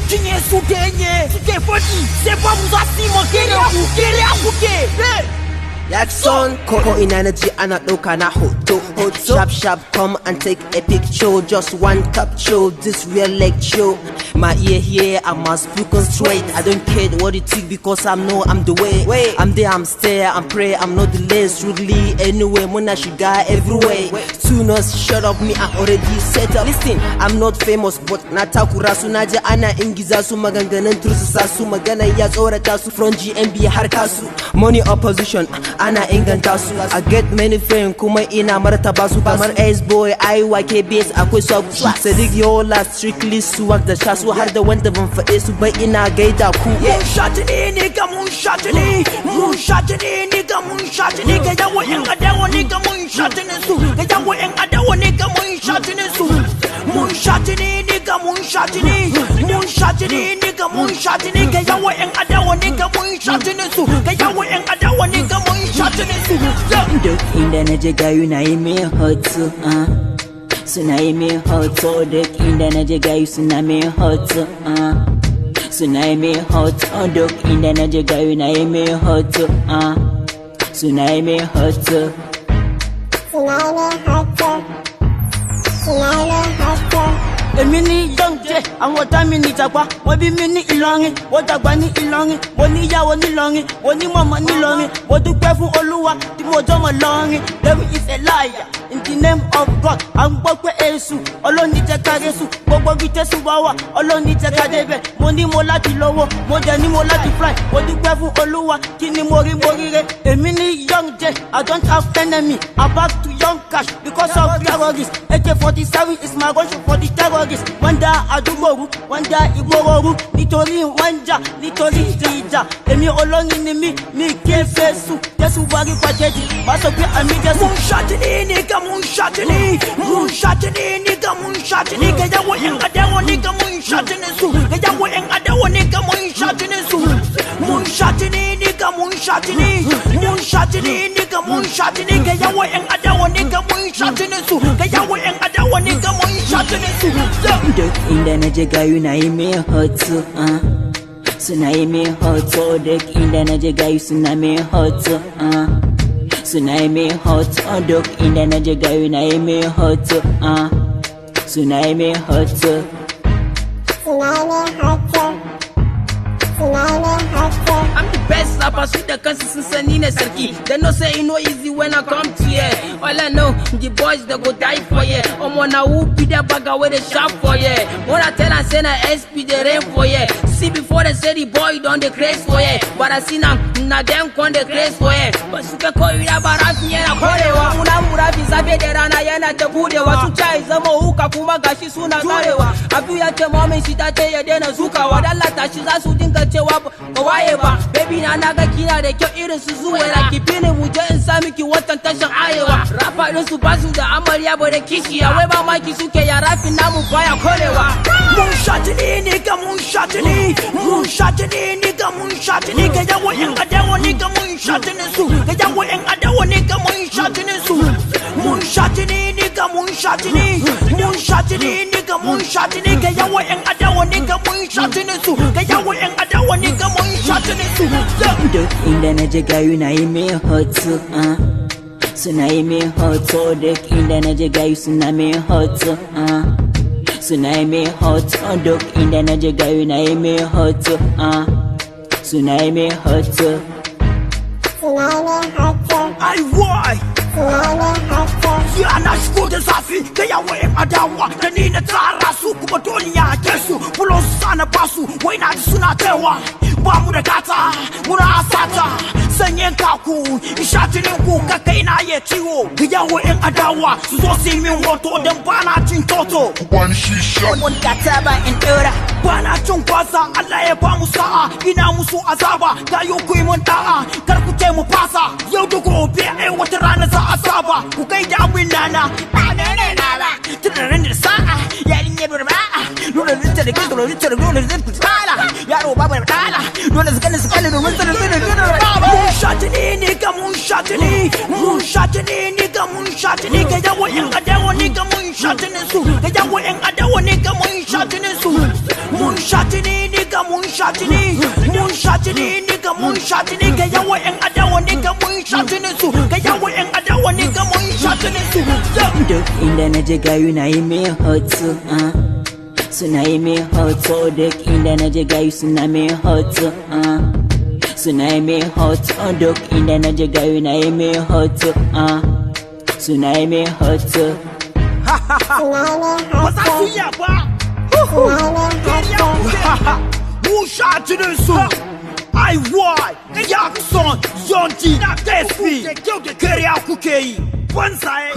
Jininsu denye, suke fadi, c'est pas vous assis mon kere à bouquet. Jackson, Coco in energy and a look and a hoto. Sharp, come and take a picture. Just one capture, this real lecture. My ear here, I must be straight. I don't care what it is because I know I'm the way. I'm there, I'm stare, I'm pray, I'm not the less rudely. Anyway, Mona Shiga everywhere. Soon as shut up me, I already set up. Listen, I'm not famous, but Natakura Sunaja Ana Ingizasu Maganganan Trusasu Magana Yas Oratasu from GMB Harkasu. Money opposition. Ana inganta su. I get many friends kuma ina martaba su kamar Y.A.S boy Y.A.S akwai sub Sadiq Yola strictly su wanda sha su har da wanda ban faɗe su ba ina gaida ku. Mun shatini nigga mun shatini nigga mun shatini ga yawo yan adawa nigga mun shatini su ga yawo yan adawa nigga mun shatini su mun shatini nigga mun shatini nigga mun shatini ga yawo yan adawa nigga mun shatini su ga yawo yan adawa nigga mun Duk inda na je gayu na yi min hoto, suna yi min hoto. Duk inda na je gayu suna min hoto, suna yi min hoto. Duk inda na je gayu na yi min hoto, suna yi min hoto. Mini young J, and what I mean is aqua, what be mini ilongi, what a bunny ilongi, what ni ya one ilongi, what ni mama ni longi, what do careful Olua, the Mojama longi, devil is a liar. In the name of God, I'm Bokwe Esu, Oloni Takaresu, Bobo Vitesu Bawa, Oloni Takadebe, Moni Molati Lowo, Modani Molati Fly, what do careful Olua, Kini Mori Morire, a mini young J, I don't have enemy, I'm back to young cash because of terrorists. AK-47 is my gun for the terrorists. Wanda Adumoru, Wanda Iboru, Nitori Wanja, Nitori Tija, Emi Olongi Nimi, Mi Kefesu, Yesu Wari Pajeti, Masopi Amiga Munshatini nigga munshatini nigga munshatini ga yawo yan adawa nigga munshatini su ga yawo yan adawa nigga munshatini su munshatini nigga munshatini nigga munshatini ga yawo yan adawa nigga munshatini su ga yawo yan adawa nigga munshatini su. Duk inda na je gayu na yi min hoto, suna yi min hoto. Duk inda na je gayu suna min hoto, suna yi min hoto. Duk inda na je gayu na yi min hoto, suna yi min hoto. I'm the best rapper, so the consistency in a circuit. They no say you know easy when I come to here. All I know, the boys they go die for you. I'm on a whoop be the bag away the shop for you. When I tell I send a SP the rain for you. See before they say the boy done the craze for you. But I see now them con the craze for you. But you can call you a barafi and a korewa. Una murafi sabe de rana yana te budewa. Tucha izamo uka kuma gashi suna karewa. Abu ya te mami shita te ya dena zuka. Wadala tashi za su dinga cewa waye ba. Baby na naga kina da kyau irin su zuwa na kifini mu je in sa miki watan tashin arewa. Rapa din su basu da amarya ba da kishiya. Wai ba maki suke ya rafin namu baya korewa. Munshatini nigga munshatini nigga munshatini ga yawo yan adawa nigga munshatini su ga yawo yan adawa nigga munshatini su munshatini nigga munshatini nigga munshatini ga yawo yan adawa nigga munshatini su ga yawo yan adawa nigga munshatini su. Duk inda na je gayu na yi min hoto, suna yi min hoto. Duk inda na je gayu suna min hoto, suna yi min hoto. Duk inda na je gayu na yi min hoto, suna yi min hoto. Ai wai ya na shigo da zafi ga yawo yan adawa da ni na tsara su kuma dole ya ke su bulos sana basu wai na ji suna tewa ba mu da gata muna asata sanyen kaku ishatinin ku ka kai na ya ciwo ga yawo yan adawa su zo su yi min hoto don ba na cin toto wani shisha Wani gata ba in ɗora. ba na cin kwasa Allah ya ba mu sa'a ina musu azaba ta yi ku yi mun da'a kar ku ce mu fasa yau da gobe ai wata rana za a saba ku kai da abin nana ba ne ne nana tunanin da sa'a yarin ya bar ba'a nuna rinta da gizo rinta da nuna rinta tsala yaro babu da dala dole su kani da rinta da rinta da baba munshatini nigga munshatini ga yawo yan adawa nigga munshatini su ga yawo yan adawa nigga munshatini sha jininsu. Mun sha jini nigga mun sha jini. Mun sha jini nigga mun sha jini. Ga yawa yan adawa nigga mun sha jininsu. Ga yawa yan adawa nigga mun sha jininsu. Duk inda naje gayu na yi min hoto, suna yi min hoto. Duk inda naje gayu suna min hoto, suna yi min hoto. Duk inda naje gayu na yi min hoto, suna yi min hoto. Ba za su iya ba. MUNSHA JINSU Y.A.S, Yonti, SP, kariya kuke yi, banzaye.